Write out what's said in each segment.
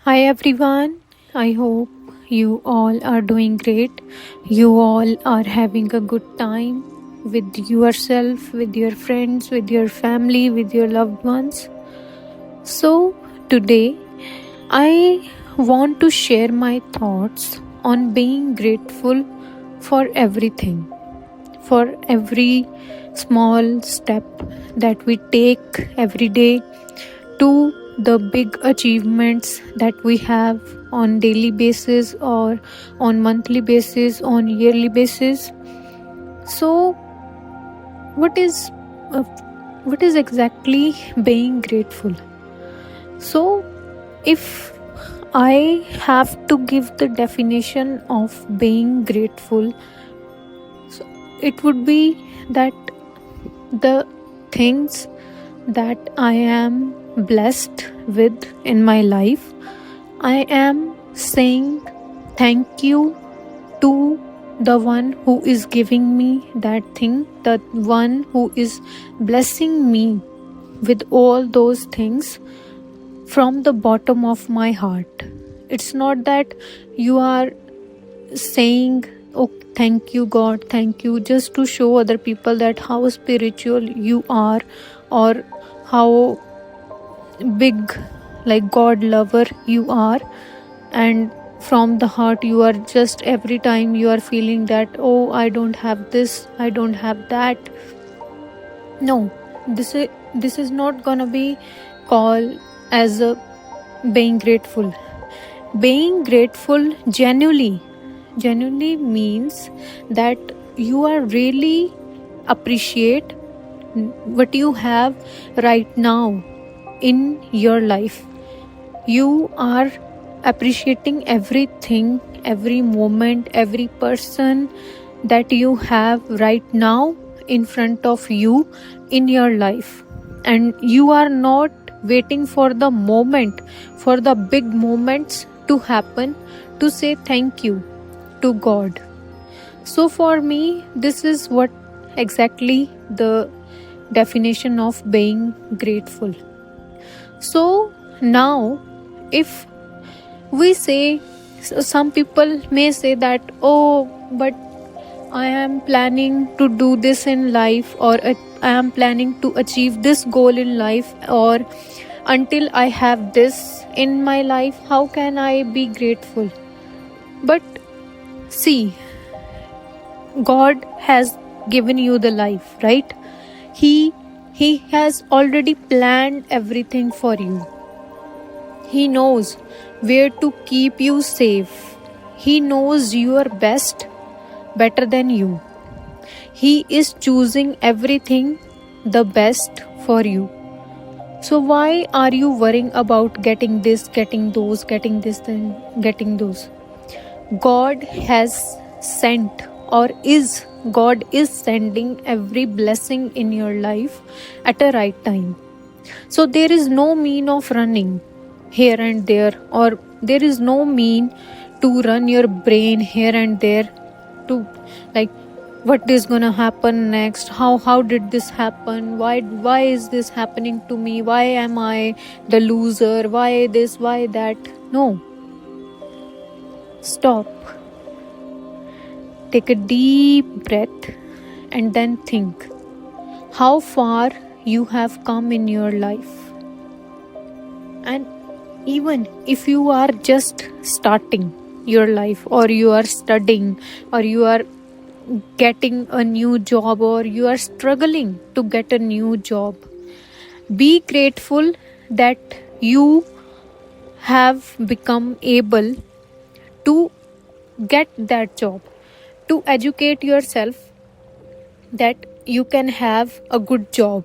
Hi everyone, I hope you all are doing great. You all are having a good time with yourself, with your friends, with your family, with your loved ones. So, today I want to share my thoughts on being grateful for everything, for every small step that we take every day to the big achievements that we have on daily basis or on monthly basis, on yearly basis. So what is uh, what is exactly being grateful? So if I have to give the definition of being grateful, so it would be that the things that I am blessed with in my life, I am saying thank you to the one who is giving me that thing, the one who is blessing me with all those things from the bottom of my heart. It's not that you are saying, oh, thank you, God, thank you, just to show other people that how spiritual you are or how big, like God lover you are, and from the heart you are just every time you are feeling that, oh, I don't have this, I don't have that. No, this is not gonna be called as a being grateful. Being grateful genuinely means that you are really appreciate what you have right now in your life. You are appreciating everything, every moment, every person that you have right now in front of you in your life. And you are not waiting for the moment, for the big moments to happen to say thank you to God. So for me, this is what exactly the definition of being grateful. So now, if we say, some people may say that, oh, but I am planning to do this in life, or I am planning to achieve this goal in life, or until I have this in my life, how can I be grateful? But see, God has given you the life, right? He has already planned everything for you. He knows where to keep you safe. He knows your best better than you. He is choosing everything the best for you. So why are you worrying about getting this, getting those, getting this, then getting those? God has sent, or is God is sending every blessing in your life at a right time. So there is no mean of running here and there, or there is no mean to run your brain here and there to, like, what is gonna happen next, how did this happen, why is this happening to me, why am I the loser, why this, why that. No, stop, take a deep breath, and then think how far you have come in your life. And even if you are just starting your life, or you are studying, or you are getting a new job, or you are struggling to get a new job, be grateful that you have become able to get that job, to educate yourself that you can have a good job.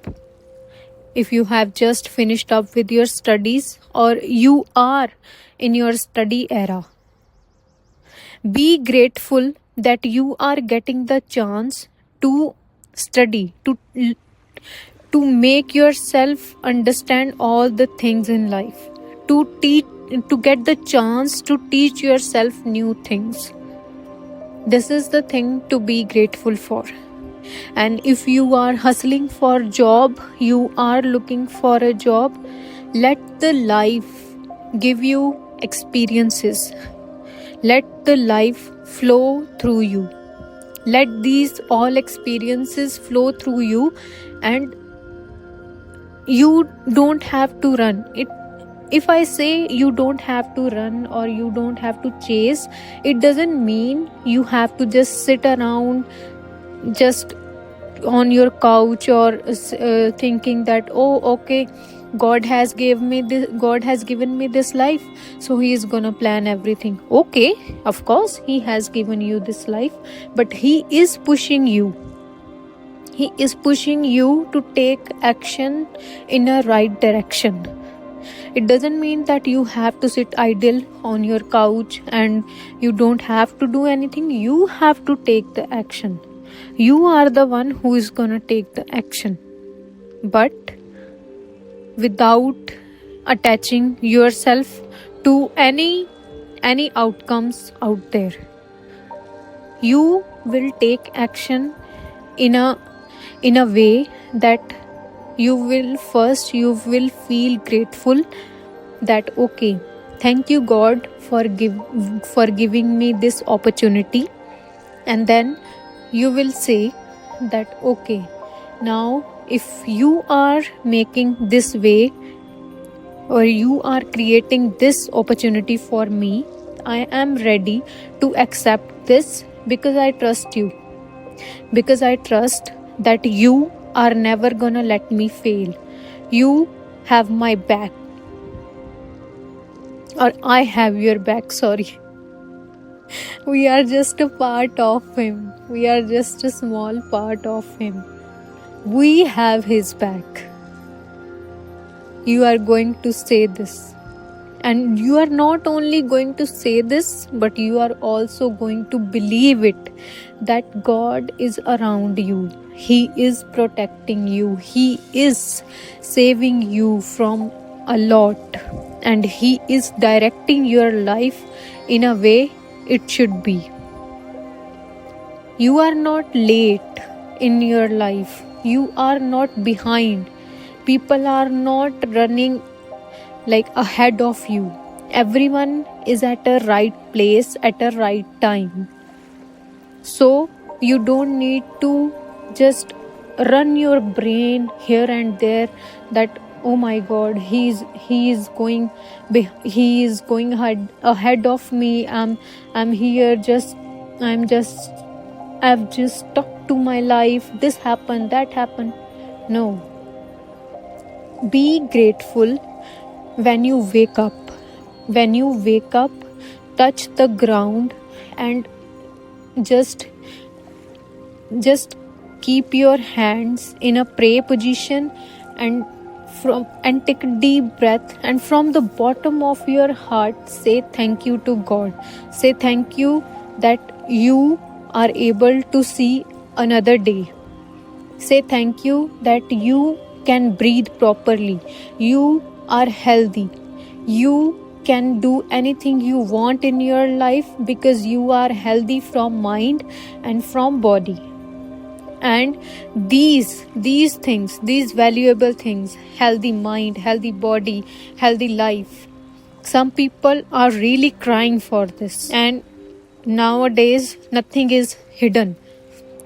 If you have just finished up with your studies, or you are in your study era, be grateful that you are getting the chance to study, to make yourself understand all the things in life, to teach, to get the chance to teach yourself new things. This is the thing to be grateful for. And if you are hustling for job, you are looking for a job, let the life give you experiences. Let the life flow through you. Let these all experiences flow through you, and you don't have to run it. If I say you don't have to run or you don't have to chase, it doesn't mean you have to just sit around just on your couch or thinking that, oh, okay, God has given me this life, so he is gonna plan everything. Okay, of course he has given you this life, but he is pushing you to take action in a right direction. It doesn't mean that you have to sit idle on your couch and you don't have to do anything. You have to take the action. You are the one who is gonna take the action, but without attaching yourself to any outcomes out there. You will take action in a way that you will feel grateful that, okay, thank you God for giving me this opportunity. And then you will say that, okay, now if you are making this way or you are creating this opportunity for me, I am ready to accept this, because I trust you, because I trust that you are never gonna let me fail. You have my back, or I have your back, sorry. We are just a part of him. We are just a small part of him. We have his back. You are going to say this. And you are not only going to say this, but you are also going to believe it, that God is around you. He is protecting you. He is saving you from a lot. And He is directing your life in a way it should be. You are not late in your life. You are not behind. People are not running like ahead of you. Everyone is at a right place at a right time. So you don't need to just run your brain here and there that, oh my God, he is going ahead of me. I've just stuck to my life. This happened, that happened. No. Be grateful when you wake up. When you wake up, touch the ground and just keep your hands in a pray position and take a deep breath, and from the bottom of your heart say thank you to God. Say thank you that you are able to see another day. Say thank you that you can breathe properly. You are healthy. You can do anything you want in your life because you are healthy from mind and from body. And these things, these valuable things, healthy mind, healthy body, healthy life, some people are really crying for this. And nowadays nothing is hidden.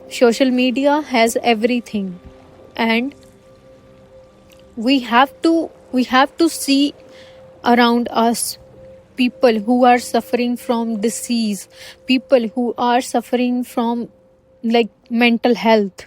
Social media has everything, and we have to see around us people who are suffering from disease, people who are suffering from like mental health,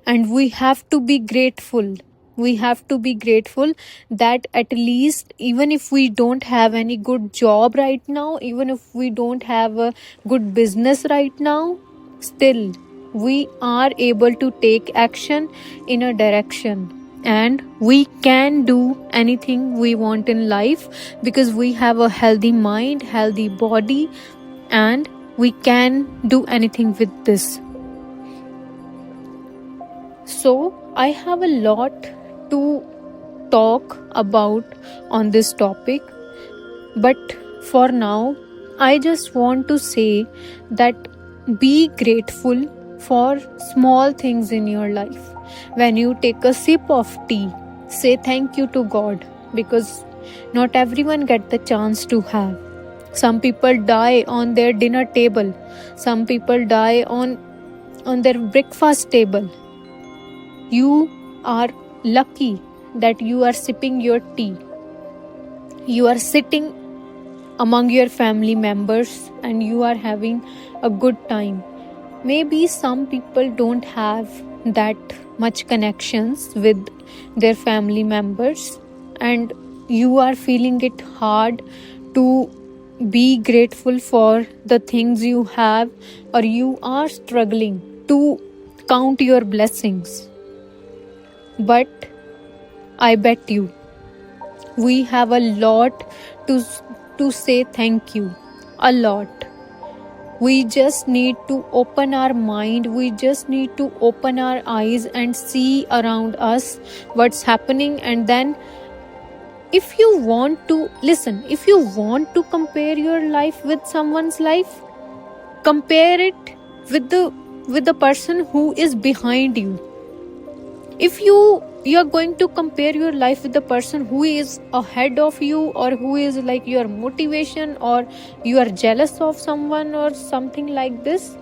and we have to be grateful. We have to be grateful that at least, even if we don't have any good job right now, even if we don't have a good business right now, still we are able to take action in a direction, and we can do anything we want in life because we have a healthy mind, healthy body, and we can do anything with this. So I have a lot to talk about on this topic, but for now I just want to say that be grateful for small things in your life. When you take a sip of tea, say thank you to God, because Not everyone get the chance to have. Some people die on their dinner table. Some people die on their breakfast table. You are lucky that you are sipping your tea. You are sitting among your family members and you are having a good time. Maybe some people don't have that much connections with their family members, and you are feeling it hard to be grateful for the things you have, or you are struggling to count your blessings. But I bet you we have a lot to say thank you. A lot. We just need to open our mind. We just need to open our eyes and see around us what's happening. And then if you want to listen, if you want to compare your life with someone's life, compare it with the person who is behind you. If you are going to compare your life with the person who is ahead of you, or who is like your motivation, or you are jealous of someone or something like this,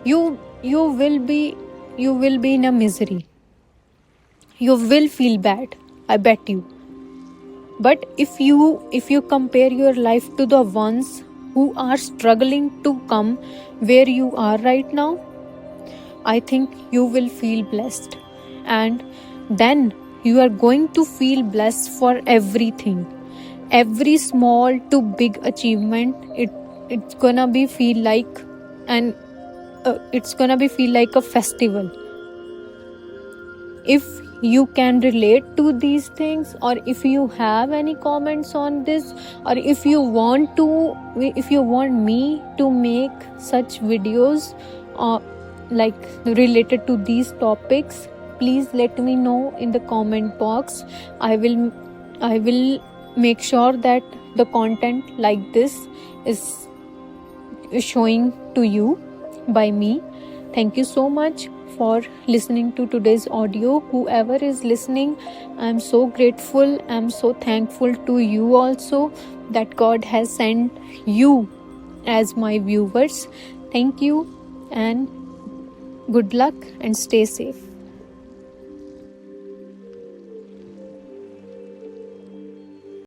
you will be in a misery. You will feel bad, I bet you. But if you compare your life to the ones who are struggling to come where you are right now, I think you will feel blessed. And then you are going to feel blessed for everything. Every small to big achievement, it's gonna be feel like a festival. If you can relate to these things, or if you have any comments on this, or if you want me to make such videos like related to these topics, please let me know in the comment box. I will make sure that the content like this is showing to you by me. Thank you so much for listening to today's audio. Whoever is listening, I'm so grateful. I'm so thankful to you also that God has sent you as my viewers. Thank you, and good luck and stay safe.